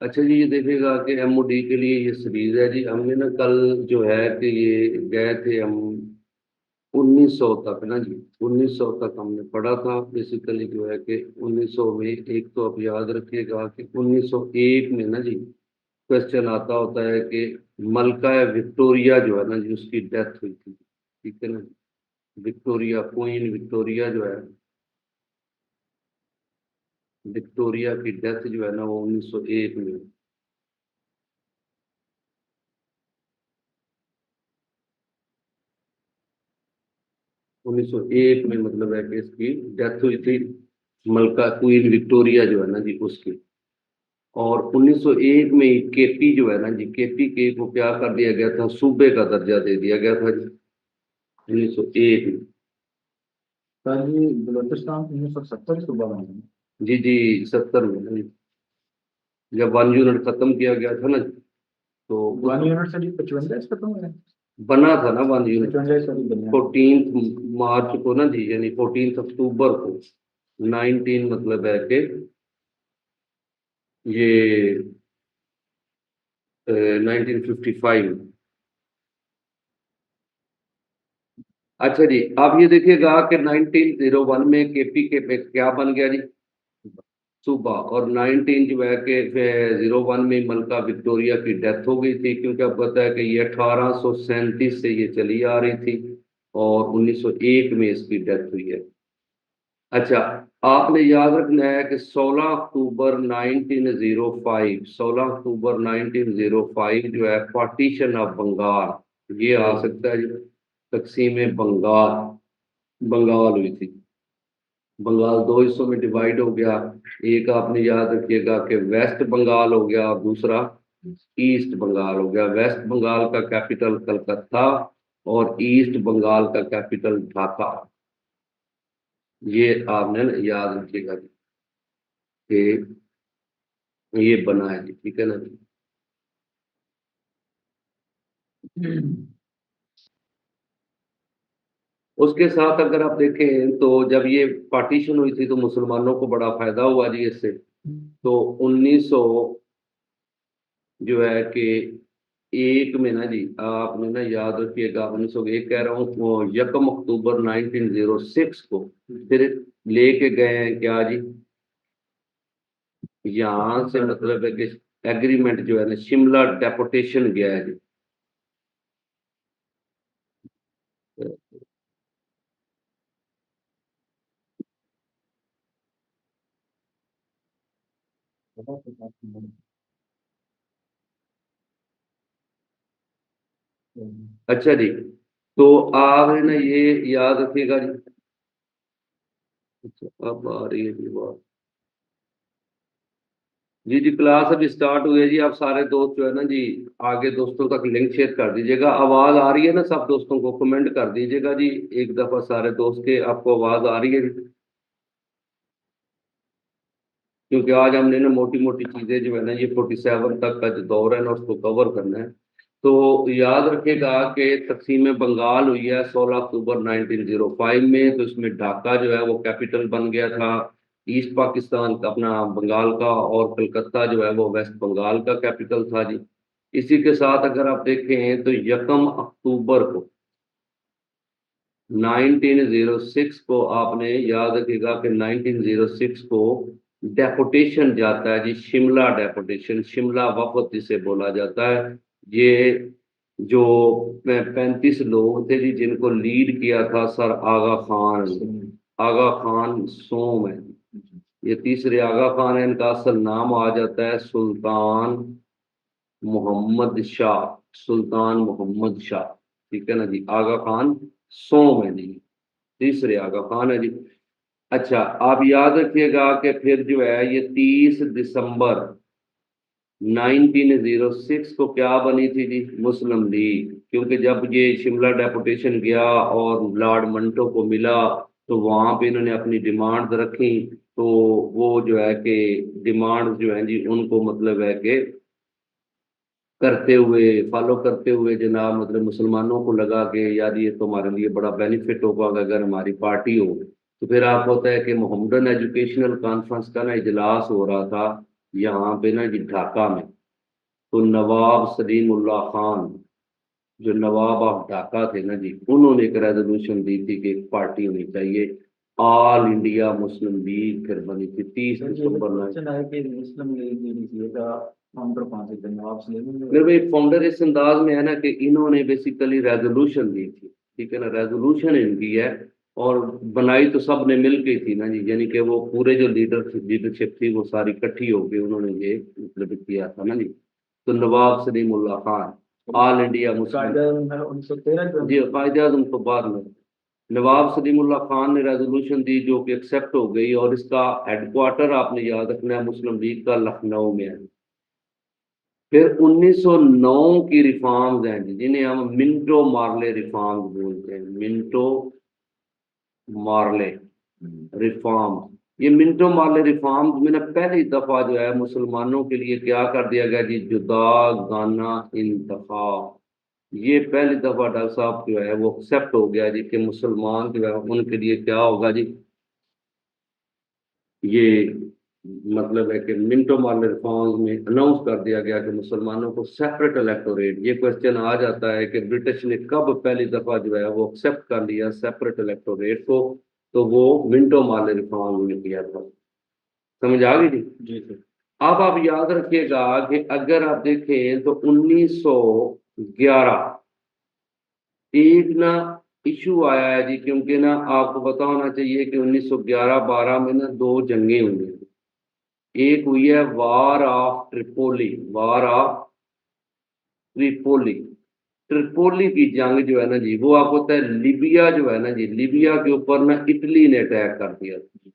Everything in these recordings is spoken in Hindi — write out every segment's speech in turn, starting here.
अच्छा जी, ये देखिएगा कि एमओडी के लिए ये सीरीज है जी। हमने ना कल जो है कि ये गए थे हम 1900 तक ना जी। 1900 तक हमने पढ़ा था। बेसिकली जो है कि 1900 में एक तो आप याद रखिएगा कि 1901 में ना जी क्वेश्चन आता होता है कि मलका विक्टोरिया जो है ना जी उसकी डेथ हुई थी। ठीक है ना। विक्टोरिया, क्वीन विक्टोरिया जो है, विक्टोरिया की डेथ जो है ना वो 1901 में। 1901 में मतलब है कि इसकी डेथ हुई थी। मलका क्वीन विक्टोरिया जो है ना जी उसकी। और 1901 में केपी जो है ना जी, केपी के को क्या कर दिया गया था, सूबे का दर्जा दे दिया गया था जी 1901 में। सर जी बलूचिस्तान 1970 सुबह में। जी जी, 70 में ना जी, जब 1 यूनिट खत्म किया गया था ना, तो उस 1 यूनिट से 55 खत्म हो गए। बना था ना 1 यूनिट। 55 सॉरी बनिया। 14 मार्च को ना जी, यानी 14 अक्टूबर को 19 मतलब है कि ये 1955। अच्छा जी, आप ये देखिएगा कि 1901 में केपी के पे क्या बन गया जी, सूबा। और 19 जो है कि 01 में मलका विक्टोरिया की डेथ हो गई थी, क्योंकि आपको पता है कि ये 1837 से ये चली आ रही थी और 1901 में इसकी डेथ हुई है। अच्छा, आपने याद रखना है कि 16 अक्टूबर 1905, 16 अक्टूबर 1905 जो है पार्टीशन ऑफ बंगाल ये आ सकता है जी। तकसीम बंगाल, बंगाल हुई थी। बंगाल दो हिस्सों में डिवाइड हो गया। एक आपने याद रखिएगा कि वेस्ट बंगाल हो गया और दूसरा ईस्ट बंगाल हो गया। वेस्ट बंगाल का कैपिटल कलकत्ता और ईस्ट बंगाल का कैपिटल ढाका। ये आपने ना याद रखिएगा जी कि ये बना है जी। ठीक है ना जी। उसके साथ अगर आप देखें तो जब ये पार्टीशन हुई थी तो मुसलमानों को बड़ा फायदा हुआ जी इससे। तो 1900 जो है कि एक में ना जी, आपने ना याद रखिएगा 1901 कह रहा हूँ, वो 1 अक्टूबर 1906 को फिर लेके गए हैं क्या जी, यहाँ से मतलब है कि एग्रीमेंट जो है ना, शिमला डेपुटेशन गया है जी। अच्छा जी, तो आपने ना ये याद रखिएगा जी। अच्छा, अब आ रही है जी बात। जी जी, क्लास अभी स्टार्ट हुई है जी। आप सारे दोस्त जो है ना जी आगे दोस्तों तक लिंक शेयर कर दीजिएगा। आवाज आ रही है ना, सब दोस्तों को कमेंट कर दीजिएगा जी एक दफा सारे दोस्त के, आपको आवाज आ रही है जी? क्योंकि आज हमने ना मोटी मोटी चीजें जो है ना ये 47 तक का जो दौर है ना उसको कवर करना है। तो याद रखिएगा कि तकसीम बंगाल हुई है 16 अक्टूबर 1905 में। तो इसमें ढाका जो है वो कैपिटल बन गया था ईस्ट पाकिस्तान का, अपना बंगाल का। और कलकत्ता जो है वो वेस्ट बंगाल का कैपिटल था जी। इसी के साथ अगर आप देखें तो 1 अक्टूबर को 1906 को आपने याद रखिएगा कि 1906 को डेपुटेशन जाता है जी, शिमला डेपुटेशन, शिमला वफद जिसे बोला जाता है। ये जो 35 लोग थे जी जिनको लीड किया था सर आगा खान, आगा खान सोम है। ये तीसरे आगा खान है, इनका असल नाम आ जाता है सुल्तान मोहम्मद शाह, सुल्तान मोहम्मद शाह। ठीक है ना जी, आगा खान सोम है जी, तीसरे आगा खान है जी। अच्छा, आप याद रखिएगा कि फिर जो है ये 30 दिसंबर 1906 को क्या बनी थी जी, मुस्लिम लीग। क्योंकि जब ये शिमला डेपुटेशन गया और लॉर्ड मंटो को मिला तो वहां पे इन्होंने अपनी डिमांड रखी। तो वो जो है कि डिमांड जो है जी उनको मतलब है कि करते हुए, फॉलो करते हुए जनाब, मतलब मुसलमानों को लगा कि यार ये तो हमारे लिए बड़ा बेनिफिट होगा अगर हमारी पार्टी हो। तो फिर आप होता है कि मोहम्मदन एजुकेशनल कॉन्फ्रेंस का ना इजलास हो रहा था यहाँ पे ना जी ढाका में, तो नवाब सलीमुल्लाह खान जो नवाब ऑफ ढाका थे ना जी, उन्होंने एक रेजोल्यूशन दी थी कि एक पार्टी होनी चाहिए, ऑल इंडिया मुस्लिम लीग फिर बनी थी 30 दिसंबर में। क्वेश्चन है कि मुस्लिम लीग यूनिसी का फाउंडर कौन से थे, नवाब सलीम मेरे भाई फाउंडर इस अंदाज में है ना कि इन्होंने बेसिकली रेजोल्यूशन दी थी, ठीक है ना, रेजोल्यूशन इनकी है, और बनाई तो सब ने मिल के थी ना जी, यानी कि वो पूरे जो लीडरशिप थी वो सारी इकट्ठी होकर उन्होंने ये मतलब किया था ना जी। तो Nawab Salimullah Khan, all India Muslim, कायदा 1913 जी कायदे आजम तो बाद में, नवाब सलीमुल्लाह खान ने रेजोल्यूशन दी जो कि एक्सेप्ट हो गई, और इसका हेडक्वार्टर आपने याद रखना है मुस्लिम लीग का लखनऊ में है। फिर 1909 की रिफॉर्म्स हैं जी, जिन्हें हम मिंटो मार्ले रिफॉर्म्स बोलते हैं, मिंटो मार्ले रिफॉर्म। ये मिंटो मार्ले रिफॉर्म्स में ना पहली दफा जो है मुसलमानों के लिए क्या कर दिया गया जी, जुदा गाना इंतखाब। ये पहली दफा डॉक्टर साहब जो है वो एक्सेप्ट हो गया जी कि मुसलमान जो है उनके लिए क्या होगा जी, ये मतलब है कि मिंटो मार्ले रिफॉर्म्स में अनाउंस कर दिया गया कि मुसलमानों को सेपरेट इलेक्टोरेट। ये क्वेश्चन आ जाता है कि ब्रिटिश ने कब पहली दफा जो है वो एक्सेप्ट कर लिया सेपरेट इलेक्टोरेट को, तो वो मिंटो मार्ले रिफॉर्म में किया था। समझ आ गई जी। जी सर। अब आप याद रखिएगा कि अगर आप देखें तो 1911 एक ना इशू आया है जी, क्योंकि ना आपको पता होना चाहिए कि 1911-12 में ना दो जंगें हुई हैं। एक हुई है war of Tripoli, war of Tripoli. Tripoli की जंग जो है ना जी, वो आपको पता है लीबिया जो है ना जी, लीबिया के ऊपर ना इटली ने अटैक कर दिया था,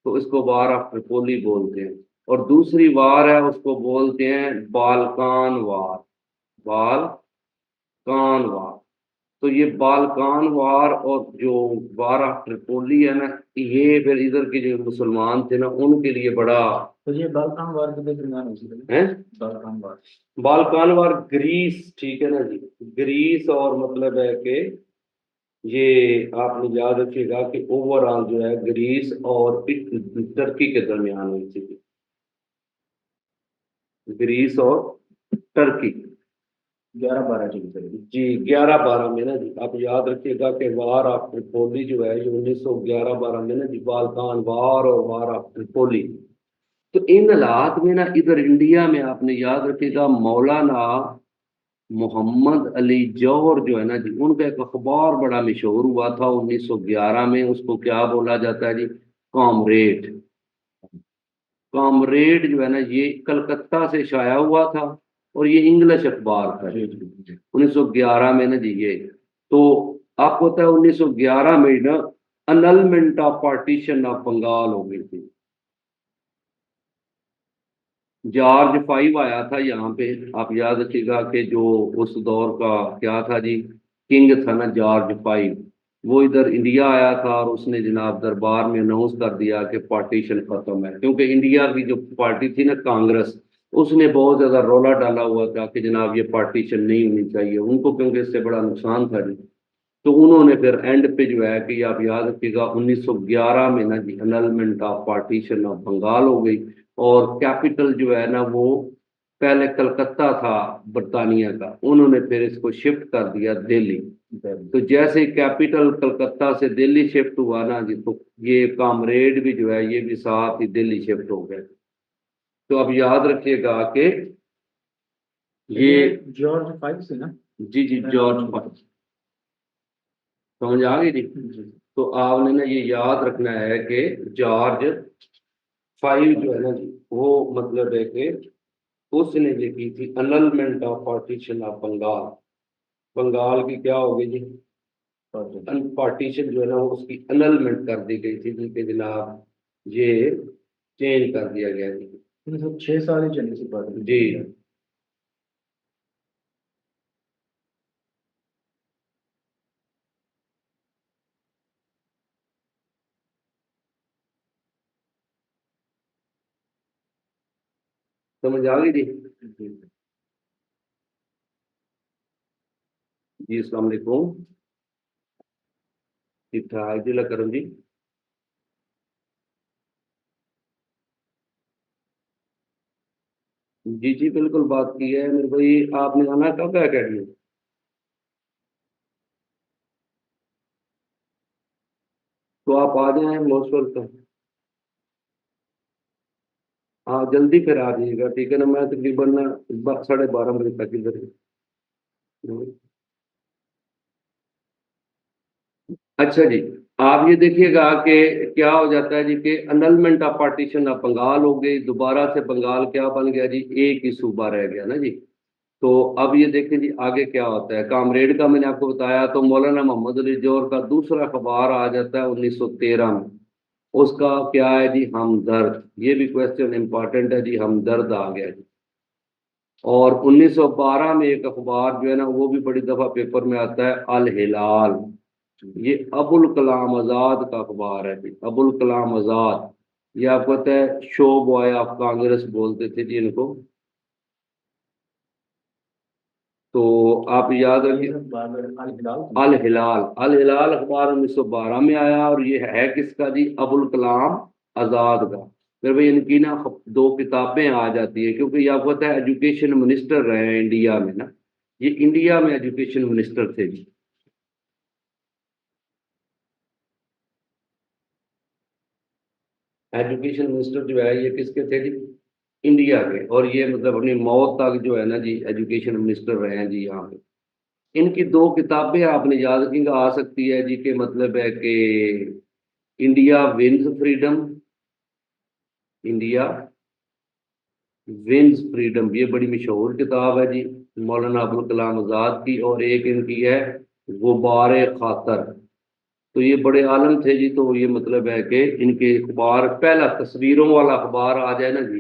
तो इसको वार ऑफ ट्रिपोली बोलते हैं। और दूसरी वार है उसको बोलते हैं बाल्कान वार, बाल्कान वार। तो ये बाल्कान वार और जो वार ऑफ ट्रिपोली है ना, ये फिर इधर के जो मुसलमान थे ना उनके लिए बड़ा तो ये बाल्कान वार के दरमियान हुई थी। है। बाल्कान वार। बाल्कान वार ग्रीस, ठीक है ना जी, ग्रीस और मतलब है कि ये आपने याद रखिएगा कि ओवरऑल जो है ग्रीस और टर्की के दरमियान हुई थी, ग्रीस और टर्की। 11-12 चली करेगी। जी 11-12 में ना जी, आप याद रखिएगा कि वार ऑफ ट्रिपोली जो है ये 1911-12 में ना जी, बाल्कान वार और वार ऑफ ट्रिपोली। तो इन हालात में ना इधर इंडिया में आपने याद रखिएगा मौलाना मोहम्मद अली जौहर जो है ना जी, उनका एक अखबार बड़ा मशहूर हुआ था 1911 में, उसको क्या बोला जाता है जी, कॉमरेड। कॉमरेड जो है ना ये कलकत्ता से शाया हुआ था, और ये इंग्लिश अखबार था जी जी जी। 1911 में ना जी ये। तो आपको पता है 1911 में ना annulment of partition of Bengal हो गई थी। जॉर्ज फाइव आया था यहाँ पे, आप याद रखिएगा कि जो उस दौर का क्या था जी, किंग था ना जॉर्ज फाइव, वो इधर इंडिया आया था और उसने जनाब दरबार में अनाउंस कर दिया कि पार्टीशन खत्म है, क्योंकि इंडिया की जो पार्टी थी ना कांग्रेस, उसने बहुत ज्यादा रौला डाला हुआ था कि जनाब ये पार्टीशन नहीं होनी चाहिए उनको, क्योंकि इससे बड़ा नुकसान था जी। तो उन्होंने फिर एंड पे जो है कि आप याद रखिएगा 1911 में ना जी annulment of partition of Bengal हो गई, और कैपिटल जो है ना वो पहले कलकत्ता था बरतानिया का, उन्होंने फिर इसको शिफ्ट कर दिया दिल्ली। तो जैसे कैपिटल कलकत्ता से दिल्ली शिफ्ट हुआ ना जी, तो ये कामरेड भी जो है ये भी साथ ही दिल्ली शिफ्ट हो गए। तो अब याद रखिएगा कि तो ये ये जॉर्ज फाइव से ना। जी जी जॉर्ज, समझ आ गई जी। जी। तो आपने ना ये याद रखना है कि जॉर्ज फाइव जो है ना जी, वो मतलब है कि उसने ये की थी annulment of partition of Bengal. Bengal की क्या हो गई जी, पार्टीशन जो है ना वो उसकी अनलमेंट कर दी गई थी जी, कि जनाब ये चेंज कर दिया गया जी। 6 साल ही चली थी पार्टी। जी समझ आ गई जी। जी अस्सलाम वालेकुम, ठीक ठाक जी, करण जी। जी जी बिल्कुल बात की है मेरे भाई। आपने आना कब है अकेडमी? तो आप आ जाएं, मोस्ट वेलकम। हाँ जल्दी फिर आ जाइएगा, ठीक है ना? मैं तकरीबन 12:30 बजे तक इधर हूँ। अच्छा जी, आप ये देखिएगा कि क्या हो जाता है जी कि annulment of partition of Bengal हो गई, दोबारा से बंगाल क्या बन गया जी, एक ही सूबा रह गया ना जी। तो अब ये देखें जी आगे क्या होता है। कामरेड का मैंने आपको बताया, तो मौलाना मोहम्मद अली जौहर का दूसरा अखबार आ जाता है 1913 में। उसका क्या है जी, हमदर्द। ये भी क्वेश्चन इंपॉर्टेंट है जी, हमदर्द आ गया जी। और 1912 में एक अखबार जो है ना, वो भी बड़ी दफा पेपर में आता है, अल हिलाल। ये अबुल कलाम आजाद का अखबार है जी, अबुल कलाम आजाद। ये आपको पता है, शो बॉय ऑफ कांग्रेस बोलते थे जी इनको। तो आप याद रखिए, अल हिलाल, अल हिलाल अखबार 1912 में आया, और ये है किसका जी, अबुल कलाम आजाद का। फिर भाई इनकी ना दो किताबें आ जाती है, क्योंकि ये आपको पता है एजुकेशन मिनिस्टर रहे हैं इंडिया में ना। ये इंडिया में एजुकेशन मिनिस्टर थे जी। एजुकेशन मिनिस्टर जो है ये किसके थे जी, इंडिया के। और ये मतलब अपनी मौत तक जो है ना जी एजुकेशन मिनिस्टर रहे हैं जी यहाँ पे। इनकी दो किताबें आपने याद रखिएगा, आ सकती है जी, के मतलब है कि India wins freedom, India wins freedom, ये बड़ी मशहूर किताब है जी, मौलाना अबुल कलाम आजाद की। और एक इनकी है गुबारे खातर। तो ये बड़े आलम थे जी। तो ये मतलब है कि इनके अखबार, पहला तस्वीरों वाला अखबार आ जाए ना जी,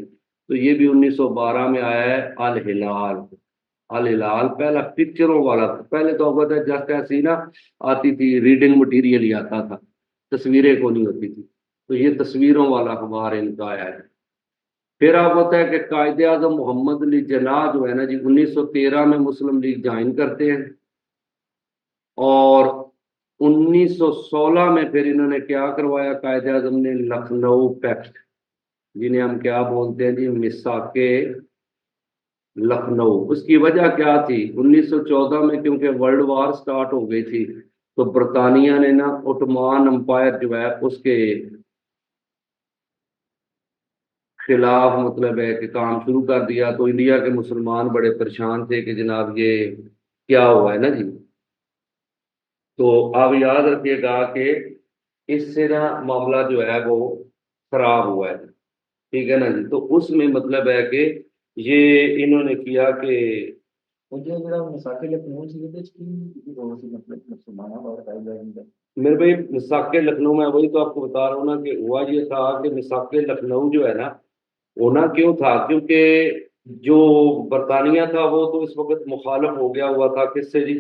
तो ये भी 1912 में आया है, अल हिलाल। अल हिलाल पहला पिक्चरों वाला था। पहले तो आपको पता है जस्ट ऐसी ही ना आती थी, रीडिंग मटेरियल ही आता था, तस्वीरें को नहीं होती थी। तो ये तस्वीरों वाला अखबार इनका आया है। फिर आप होता है कि कायदे आजम मोहम्मद अली जिन्नाह जो है ना जी, 1913 में मुस्लिम लीग ज्वाइन करते हैं। और 1916 में फिर इन्होंने क्या करवाया, कायदे आजम ने लखनऊ पैक्ट, जिन्हें हम क्या बोलते हैं जी, मिसाके लखनऊ। उसकी वजह क्या थी, 1914 में क्योंकि वर्ल्ड वार स्टार्ट हो गई थी, तो बरतानिया ने ना ओटोमान अंपायर जो है उसके खिलाफ मतलब है कि काम शुरू कर दिया। तो इंडिया के मुसलमान बड़े परेशान थे कि जनाब ये क्या हुआ है ना जी। तो आप याद रखिएगा कि इससे ना मामला जो है वो खराब हुआ है, ठीक है ना जी। तो उसमें मतलब है कि ये इन्होंने किया कि मुझे जरा मिसाके लखनऊ से ये की वो सी मतलब मुसलमाना और गाइडलाइन मेरे भाई मिसाके लखनऊ में, वही तो आपको बता रहा हूँ ना कि हुआ ये था कि मिसाके लखनऊ जो है ना, होना क्यों था, क्योंकि जो बरतानिया था वो तो इस वक्त मुखालफ हो गया हुआ था किससे जी,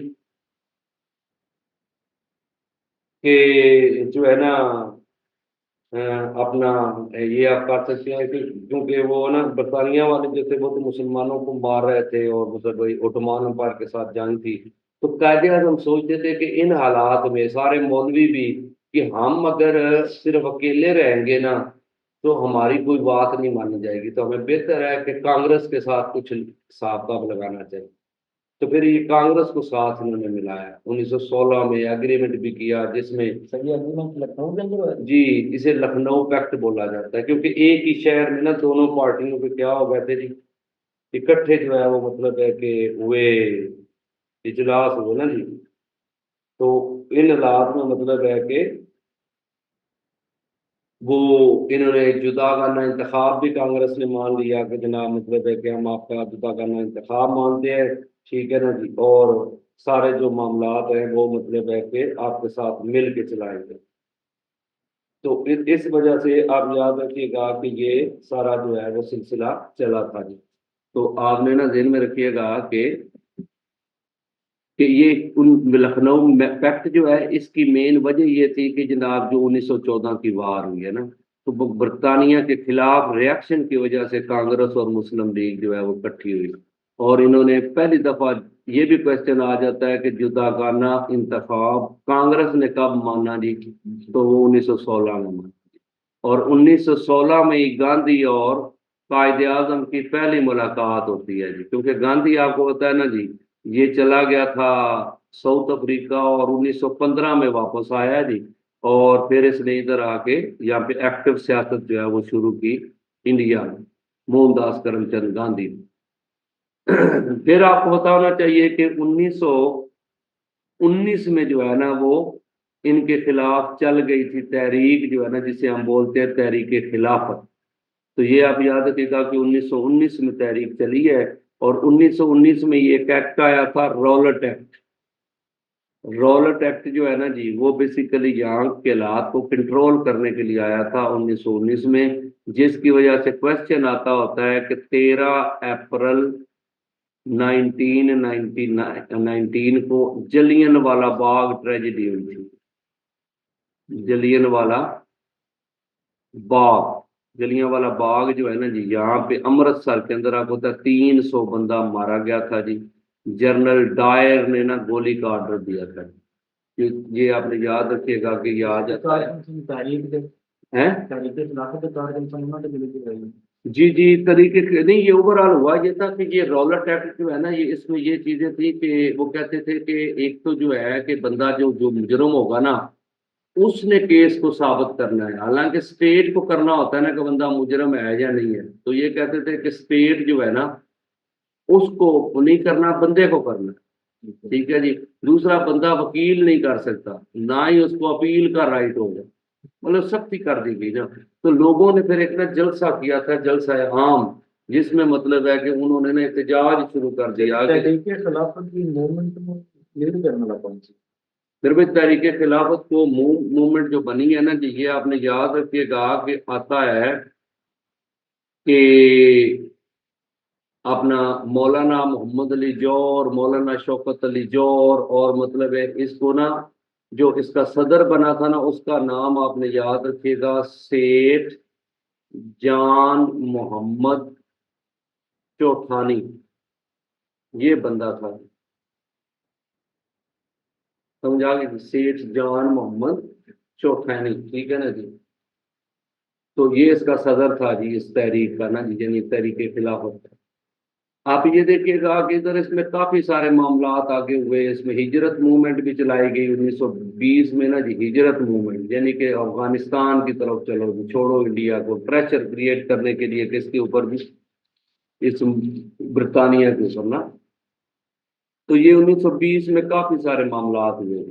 कि जो है ना अपना ये आप कर सकते हैं कि क्योंकि वो ना बरतानिया वाले जो थे वो तो मुसलमानों को मार रहे थे, और मतलब वही ओटोमान अम्पायर के साथ जंग थी। तो कायदे आजम सोचते थे कि इन हालात में सारे मौलवी भी, कि हम अगर सिर्फ अकेले रहेंगे ना तो हमारी कोई बात नहीं मानी जाएगी, तो हमें बेहतर है कि कांग्रेस के साथ कुछ हिसाब किताब लगाना चाहिए। तो फिर ये कांग्रेस को साथ इन्होंने मिलाया, 1916 में एग्रीमेंट भी किया, जिसमें सही एग्रीमेंट लखनऊ के अंदर हुआ है। जी इसे लखनऊ पैक्ट बोला जाता है, क्योंकि एक ही शहर में ना दोनों पार्टियों के क्या हो गए थे जी, इकट्ठे जो है वो मतलब है कि हुए, इजलास हुए ना जी। तो इन हालात में मतलब है कि वो इन्होंने जुदा गाना इंतखाब भी कांग्रेस ने मान लिया कि जनाब मतलब है कि हम आपका जुदा गाना इंतखाब मानते हैं, ठीक है ना जी। और सारे जो मामलात हैं वो मतलब है कि आपके साथ मिल के चलाएंगे। तो इस वजह से आप याद रखिएगा कि ये सारा जो है वो सिलसिला चला था जी। तो आपने ना ध्यान में रखिएगा कि ये उन लखनऊ पैक्ट जो है इसकी मेन वजह ये थी कि जनाब जो 1914 की वार हुई है ना, तो वो बरतानिया के खिलाफ रिएक्शन की वजह से कांग्रेस और मुस्लिम लीग जो है वो इकट्ठी हुई। और इन्होंने पहली दफा, ये भी क्वेश्चन आ जाता है कि जुदागाना इंतखाब कांग्रेस ने कब माना जी, तो वो 1916 में माना। और 1916 में ही गांधी और कायदे आजम की पहली मुलाकात होती है जी, क्योंकि गांधी आपको पता है ना जी, ये चला गया था साउथ अफ्रीका और 1915 में वापस आया जी। और फिर इसने इधर आके यहाँ पे एक्टिव सियासत जो है वो शुरू की इंडिया में, मोहनदास करमचंद गांधी ने। फिर आपको पता होना चाहिए कि 1919 में जो है ना वो इनके खिलाफ चल गई थी तहरीक जो है ना, जिसे हम बोलते हैं तहरीक खिलाफत। तो ये आप याद रखिएगा कि 1919 में तहरीक चली है। और 1919 में ये एक एक्ट आया था, रॉलेट एक्ट। रॉलेट एक्ट जो है ना जी, वो बेसिकली यहाँ के हालात को कंट्रोल करने के लिए आया था 1919 में, जिसकी वजह से क्वेश्चन आता होता है कि 13 अप्रैल 1919 को जलियन वाला बाग ट्रेजेडी हुई थी। जलियन वाला बाग, जलियांवाला बाग जो है ना जी, यहाँ पे अमृतसर के अंदर आपको पता 300 बंदा मारा गया था जी। जनरल डायर ने ना गोली का ऑर्डर दिया था। ये आपने याद रखिएगा कि ये आ जाता है। हैं? जी जी, तरीके नहीं, ये ओवरऑल हुआ ये था कि ये रॉलेट एक्ट जो है ना, ये इसमें ये चीजें थी कि वो कहते थे कि एक तो जो है कि बंदा जो जो मुजरम होगा ना, उसने केस को साबित करना है। हालांकि स्टेट को करना होता है ना कि बंदा मुजरम है या नहीं है, तो ये कहते थे कि स्टेट जो है ना, उसको नहीं करना, बंदे को करना है। ठीक है जी। दूसरा, बंदा वकील नहीं कर सकता, ना ही उसको अपील का राइट होगा। मतलब सख्ती कर दी गई ना। तो लोगों ने फिर एक ना जलसा किया था, जलसा आम, जिसमें मतलब है कि उन्होंने ना एहतजाज शुरू कर दिया कि खिलाफत की मूवमेंट में लीड करने लगा कौन सी? फिर भी तहरीक खिलाफत को मूवमेंट जो बनी है ना जी, ये आपने याद रखिएगा कि आता है कि अपना मौलाना मोहम्मद अली जौहर, मौलाना शौकत अली जौहर, और मतलब है इसको ना, जो इसका सदर बना था ना, उसका नाम आपने याद रखिएगा, सेठ जान मोहम्मद चौथानी, ये बंदा था। समझा गए? सेठ जान मोहम्मद चौथानी, ठीक है ना जी। तो ये इसका सदर था जी, इस तहरीक का ना जी, यानी तहरीक खिलाफत का। आप ये देखिएगा कि इधर इसमें काफी सारे मामलात आगे हुए। इसमें हिजरत मूवमेंट भी चलाई गई 1920 में ना जी, हिजरत मूवमेंट, यानी कि अफगानिस्तान की तरफ चलो जी, छोड़ो इंडिया को, प्रेशर क्रिएट करने के लिए किसके ऊपर भी, इस ब्रिटानिया के ऊपर ना। तो ये 1920 में काफी सारे मामलात हुए।